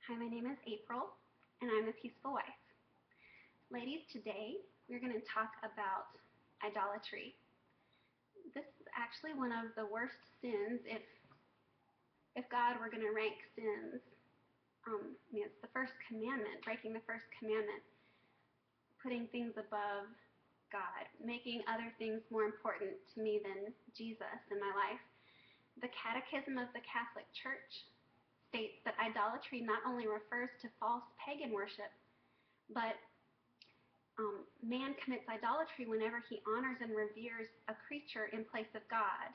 Hi, my name is April, and I'm the Peaceful Wife. Ladies, today we're going to talk about idolatry. This is actually one of the worst sins if God were going to rank sins. It's the first commandment, breaking the first commandment, putting things above God, making other things more important to me than Jesus in my life. The Catechism of the Catholic Church states that idolatry not only refers to false pagan worship, but man commits idolatry whenever he honors and reveres a creature in place of God.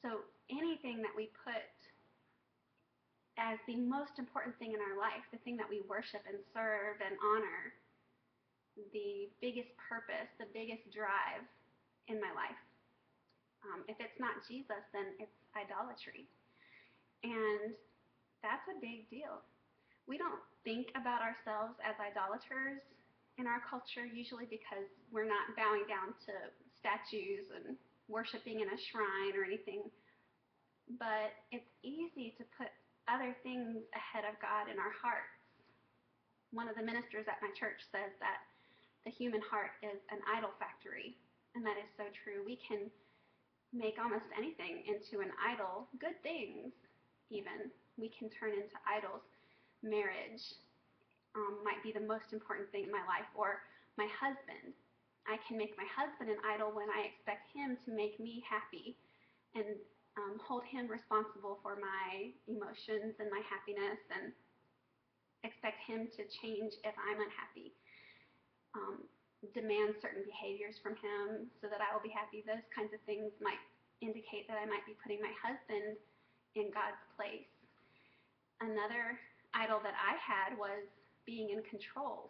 So anything that we put as the most important thing in our life, the thing that we worship and serve and honor, the biggest purpose, the biggest drive in my life. If it's not Jesus, then it's idolatry. And that's a big deal. We don't think about ourselves as idolaters in our culture, usually because we're not bowing down to statues and worshiping in a shrine or anything. But it's easy to put other things ahead of God in our hearts. One of the ministers at my church says that the human heart is an idol factory, and that is so true. We can make almost anything into an idol, good things even, we can turn into idols. Marriage might be the most important thing in my life, or my husband. I can make my husband an idol when I expect him to make me happy and hold him responsible for my emotions and my happiness and expect him to change if I'm unhappy. Demand certain behaviors from him so that I will be happy. Those kinds of things might indicate that I might be putting my husband in God's place. Another idol that I had was being in control.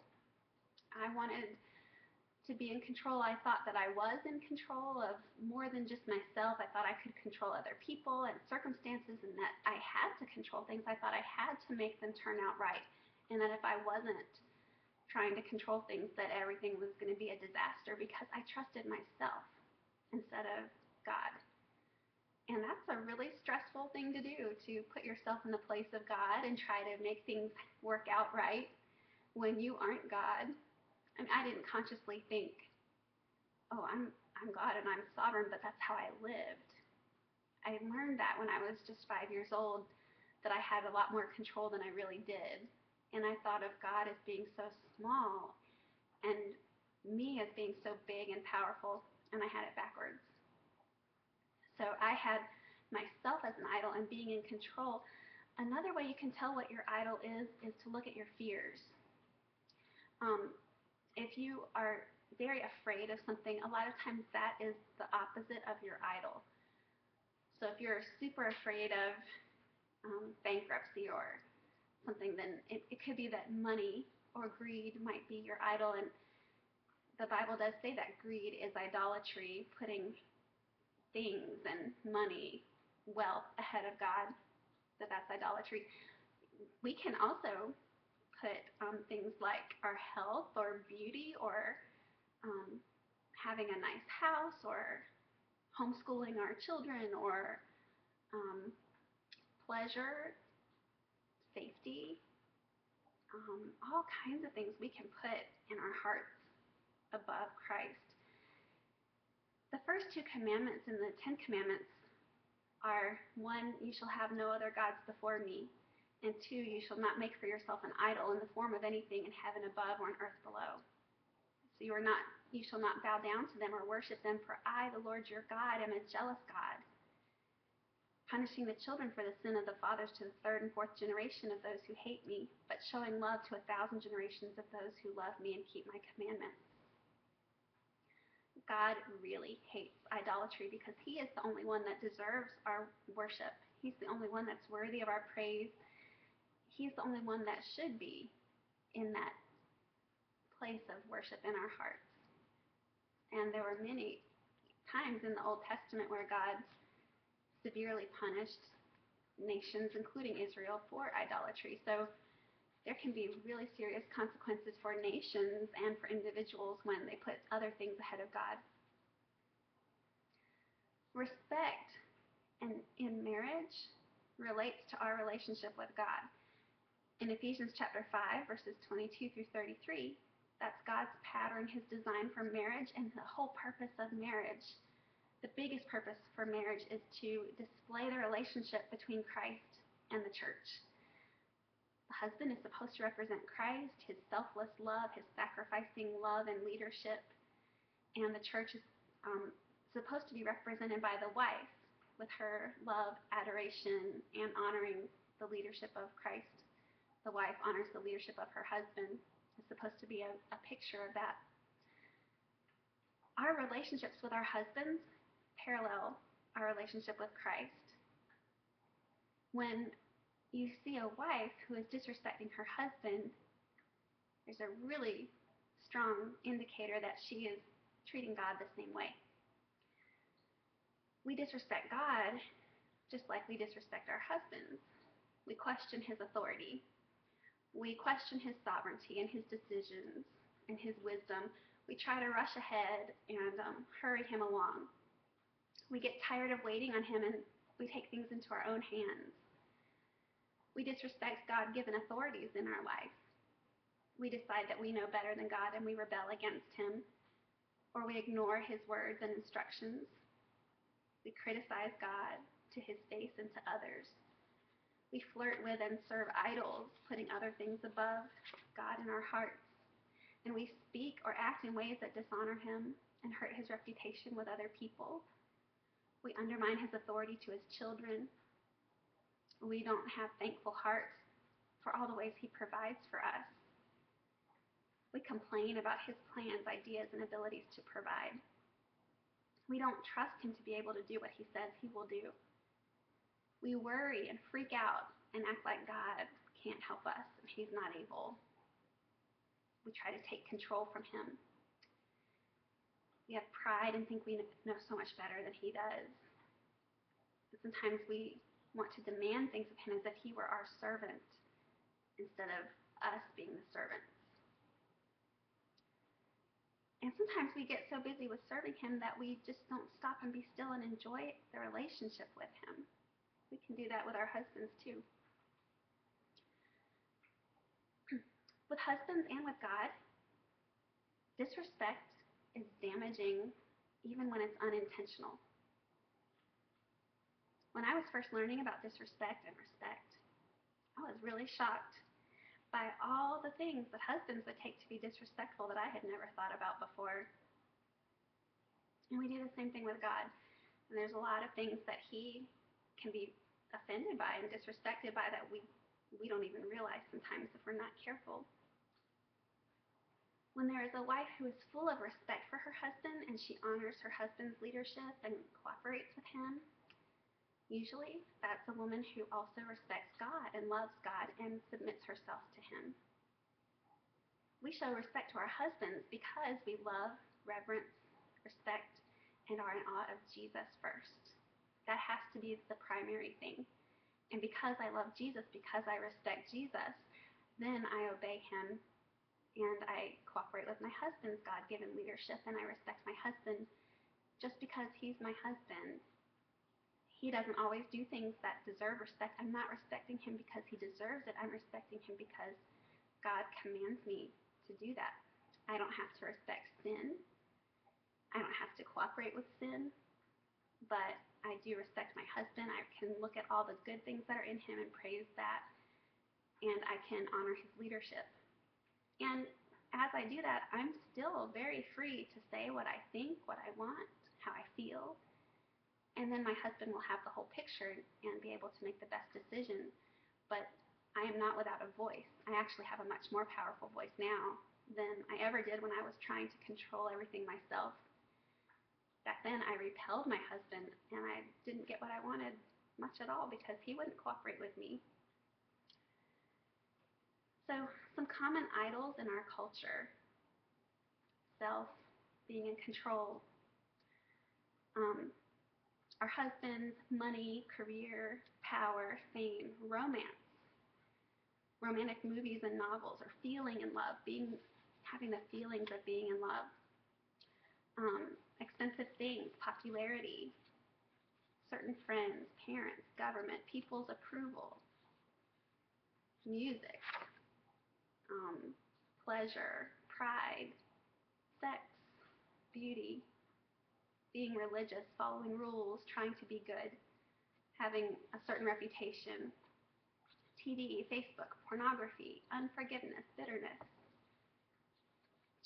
I wanted to be in control. I thought that I was in control of more than just myself. I thought I could control other people and circumstances, and that I had to control things. I thought I had to make them turn out right, and that if I wasn't trying to control things, that everything was going to be a disaster because I trusted myself instead of God. And that's a really stressful thing to do, to put yourself in the place of God and try to make things work out right when you aren't God. I mean, I didn't consciously think, oh, I'm God and I'm sovereign, but that's how I lived. I learned that when I was just 5 years old, that I had a lot more control than I really did. And I thought of God as being so small and me as being so big and powerful, and I had it backwards. So I had myself as an idol and being in control. Another way you can tell what your idol is to look at your fears. If you are very afraid of something, a lot of times that is the opposite of your idol. So if you're super afraid of bankruptcy or something, then it could be that money or greed might be your idol. And the Bible does say that greed is idolatry, putting things and money, wealth ahead of God, that's idolatry. We can also put things like our health or beauty or having a nice house or homeschooling our children or pleasure, safety, all kinds of things we can put in our hearts above Christ. The first two commandments in the Ten Commandments are, 1, you shall have no other gods before me, and 2, you shall not make for yourself an idol in the form of anything in heaven above or on earth below. So you shall not bow down to them or worship them, for I, the Lord your God, am a jealous God, punishing the children for the sin of the fathers to the 3rd and 4th generation of those who hate me, but showing love to 1,000 generations of those who love me and keep my commandments. God really hates idolatry because he is the only one that deserves our worship. He's the only one that's worthy of our praise. He's the only one that should be in that place of worship in our hearts. And there were many times in the Old Testament where God severely punished nations, including Israel, for idolatry. So there can be really serious consequences for nations and for individuals when they put other things ahead of God. Respect in marriage relates to our relationship with God. In Ephesians chapter 5, verses 22 through 33, that's God's pattern, his design for marriage, and the whole purpose of marriage. The biggest purpose for marriage is to display the relationship between Christ and the church. The husband is supposed to represent Christ, his selfless love, his sacrificing love and leadership. And the church is supposed to be represented by the wife with her love, adoration, and honoring the leadership of Christ. The wife honors the leadership of her husband. It's supposed to be a picture of that. Our relationships with our husbands parallel our relationship with Christ. When you see a wife who is disrespecting her husband, there's a really strong indicator that she is treating God the same way. We disrespect God just like we disrespect our husbands. We question his authority. We question his sovereignty and his decisions and his wisdom. We try to rush ahead and hurry him along. We get tired of waiting on him and we take things into our own hands. We disrespect God-given authorities in our life. We decide that we know better than God and we rebel against him, or we ignore his words and instructions. We criticize God to his face and to others. We flirt with and serve idols, putting other things above God in our hearts. And we speak or act in ways that dishonor him and hurt his reputation with other people. We undermine his authority to his children. We don't have thankful hearts for all the ways he provides for us. We complain about his plans, ideas, and abilities to provide. We don't trust him to be able to do what he says he will do. We worry and freak out and act like God can't help us and he's not able. We try to take control from him. We have pride and think we know so much better than he does. And sometimes we want to demand things of him as if he were our servant instead of us being the servants. And sometimes we get so busy with serving him that we just don't stop and be still and enjoy the relationship with him. We can do that with our husbands too. With husbands and with God, disrespect is damaging even when it's unintentional. When I was first learning about disrespect and respect, I was really shocked by all the things that husbands would take to be disrespectful that I had never thought about before. And we do the same thing with God. And there's a lot of things that he can be offended by and disrespected by that we don't even realize sometimes if we're not careful. When there is a wife who is full of respect for her husband and she honors her husband's leadership and cooperates with him, usually that's a woman who also respects God and loves God and submits herself to him. We show respect to our husbands because we love, reverence, respect, and are in awe of Jesus first. That has to be the primary thing. And because I love Jesus, because I respect Jesus, then I obey him and I cooperate with my husband's God-given leadership and I respect my husband just because he's my husband. He doesn't always do things that deserve respect. I'm not respecting him because he deserves it. I'm respecting him because God commands me to do that. I don't have to respect sin. I don't have to cooperate with sin. But I do respect my husband. I can look at all the good things that are in him and praise that. And I can honor his leadership. And as I do that, I'm still very free to say what I think, what I want, how I feel. And then my husband will have the whole picture and be able to make the best decision. But I am not without a voice. I actually have a much more powerful voice now than I ever did when I was trying to control everything myself. Back then, I repelled my husband, and I didn't get what I wanted much at all because he wouldn't cooperate with me. So, some common idols in our culture: self, being in control, our husbands, money, career, power, fame, romance, romantic movies and novels, or feeling in love, having the feelings of being in love, expensive things, popularity, certain friends, parents, government, people's approval. music, pleasure, pride, sex, beauty, being religious, following rules, trying to be good, having a certain reputation, TV, Facebook, pornography, unforgiveness, bitterness.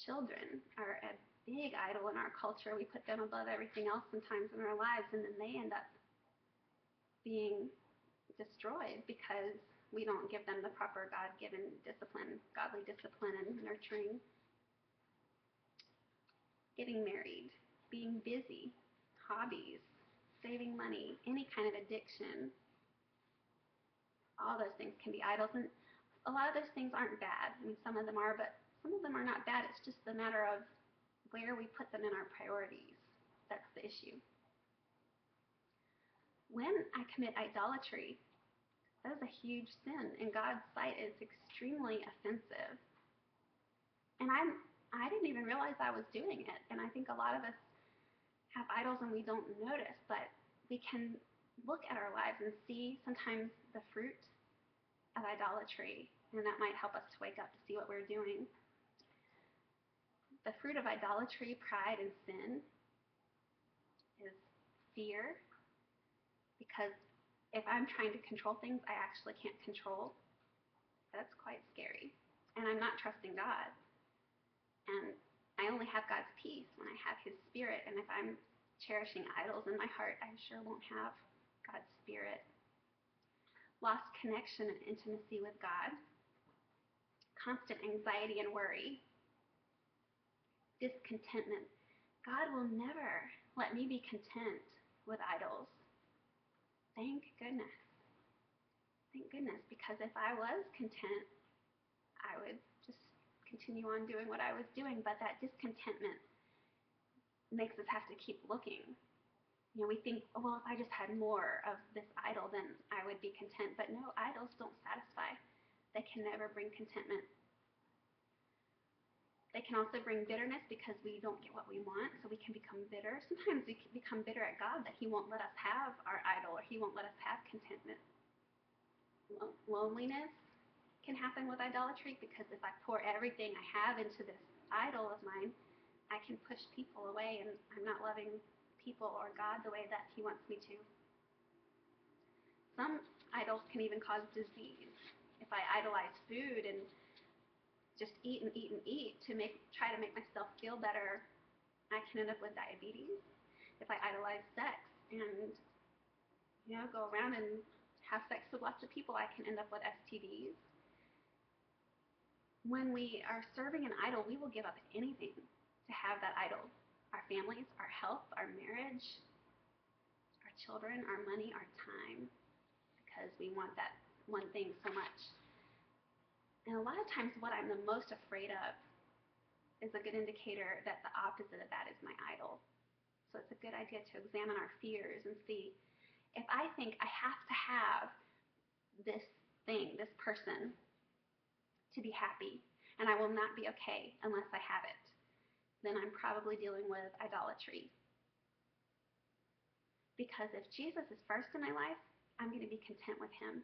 Children are a big idol in our culture. We put them above everything else sometimes in our lives, and then they end up being destroyed because we don't give them the proper God-given discipline, godly discipline and nurturing. Getting married, being busy, hobbies, saving money, any kind of addiction, all those things can be idols. And a lot of those things aren't bad. I mean, some of them are, but some of them are not bad. It's just a matter of where we put them in our priorities. That's the issue. When I commit idolatry, that is a huge sin. In God's sight, it's extremely offensive. And I didn't even realize I was doing it. And I think a lot of us have idols and we don't notice, but we can look at our lives and see sometimes the fruit of idolatry, and that might help us to wake up to see what we're doing. The fruit of idolatry, pride, and sin is fear, because if I'm trying to control things I actually can't control, that's quite scary. And I'm not trusting God. And I only have God's peace when I have His Spirit. And if I'm cherishing idols in my heart, I sure won't have God's Spirit. Lost connection and intimacy with God. Constant anxiety and worry. Discontentment. God will never let me be content with idols. Thank goodness. Thank goodness, because if I was content, I would just continue on doing what I was doing. But that discontentment makes us have to keep looking. You know, we think, oh, well, if I just had more of this idol, then I would be content. But no, idols don't satisfy. They can never bring contentment. They can also bring bitterness because we don't get what we want, so we can become bitter. Sometimes we can become bitter at God that He won't let us have our idol, or He won't let us have contentment. Loneliness can happen with idolatry, because if I pour everything I have into this idol of mine, I can push people away, and I'm not loving people or God the way that He wants me to. Some idols can even cause disease. If I idolize food and just eat and eat and eat to try to make myself feel better, I can end up with diabetes. If I idolize sex and go around and have sex with lots of people, I can end up with STDs. When we are serving an idol, we will give up anything to have that idol. Our families, our health, our marriage, our children, our money, our time, because we want that one thing so much. And a lot of times what I'm the most afraid of is a good indicator that the opposite of that is my idol. So it's a good idea to examine our fears and see, if I think I have to have this thing, this person, to be happy, and I will not be okay unless I have it, then I'm probably dealing with idolatry. Because if Jesus is first in my life, I'm going to be content with Him.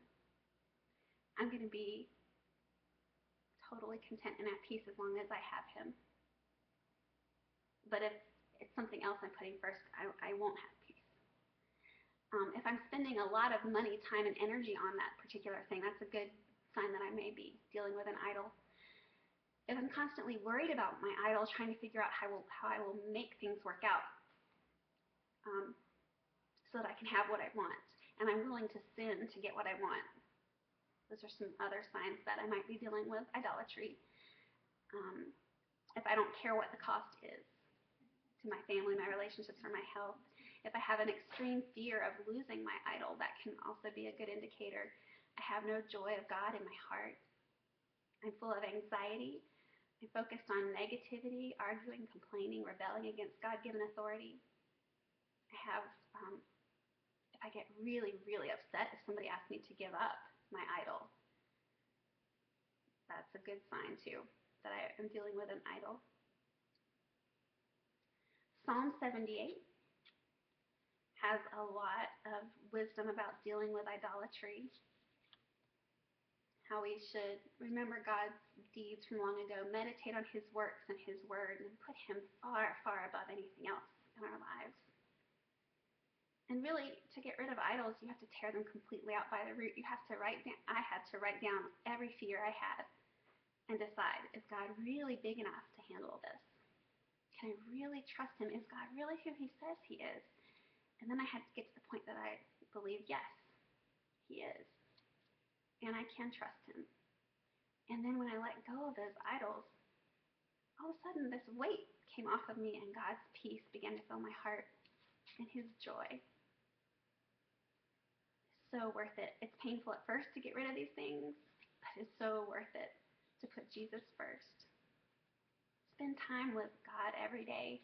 I'm going to be totally content and at peace as long as I have Him. But if it's something else I'm putting first, I won't have peace. If I'm spending a lot of money, time, and energy on that particular thing, that's a good sign that I may be dealing with an idol. If I'm constantly worried about my idol, trying to figure out how I will make things work out so that I can have what I want, and I'm willing to sin to get what I want, those are some other signs that I might be dealing with idolatry. If I don't care what the cost is to my family, my relationships, or my health. If I have an extreme fear of losing my idol, that can also be a good indicator. I have no joy of God in my heart. I'm full of anxiety. I'm focused on negativity, arguing, complaining, rebelling against God-given authority. If I get really, really upset if somebody asks me to give up my idol, that's a good sign too, that I am dealing with an idol. Psalm 78 has a lot of wisdom about dealing with idolatry. how we should remember God's deeds from long ago, meditate on his works and his word, and put him far, far above anything else in our lives. And really, to get rid of idols, you have to tear them completely out by the root. You have to I had to write down every fear I had and decide, is God really big enough to handle this? Can I really trust him? Is God really who he says he is? And then I had to get to the point that I believed, yes, he is. And I can trust him. And then when I let go of those idols, all of a sudden this weight came off of me and God's peace began to fill my heart and his joy. So worth it. It's painful at first to get rid of these things, but it's so worth it to put Jesus first. Spend time with God every day.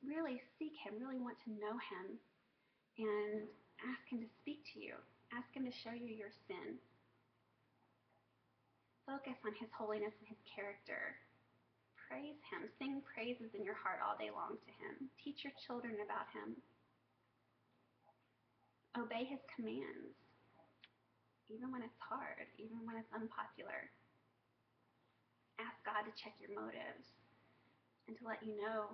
Really seek him, really want to know him, and ask him to speak to you. Ask him to show you your sin. Focus on his holiness and his character. Praise him. Sing praises in your heart all day long to him. Teach your children about him. Obey his commands, even when it's hard, even when it's unpopular. Ask God to check your motives and to let you know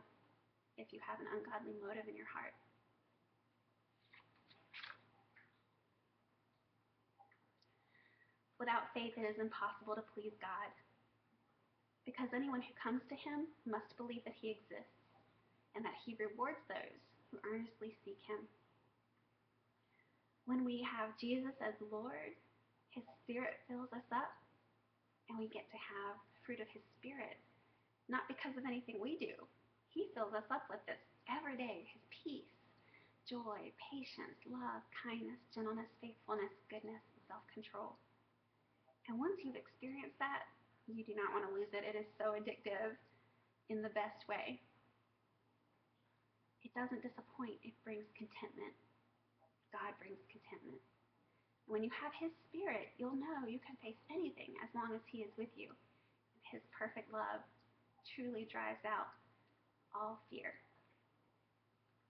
if you have an ungodly motive in your heart. Without faith, it is impossible to please God, because anyone who comes to him must believe that he exists and that he rewards those who earnestly seek him. When we have Jesus as Lord, his Spirit fills us up, and we get to have the fruit of his Spirit, not because of anything we do. He fills us up with this every day, his peace, joy, patience, love, kindness, gentleness, faithfulness, goodness, and self-control. And once you've experienced that, you do not want to lose it. It is so addictive in the best way. It doesn't disappoint. It brings contentment. God brings contentment. When you have his Spirit, you'll know you can face anything as long as he is with you. His perfect love truly drives out all fear.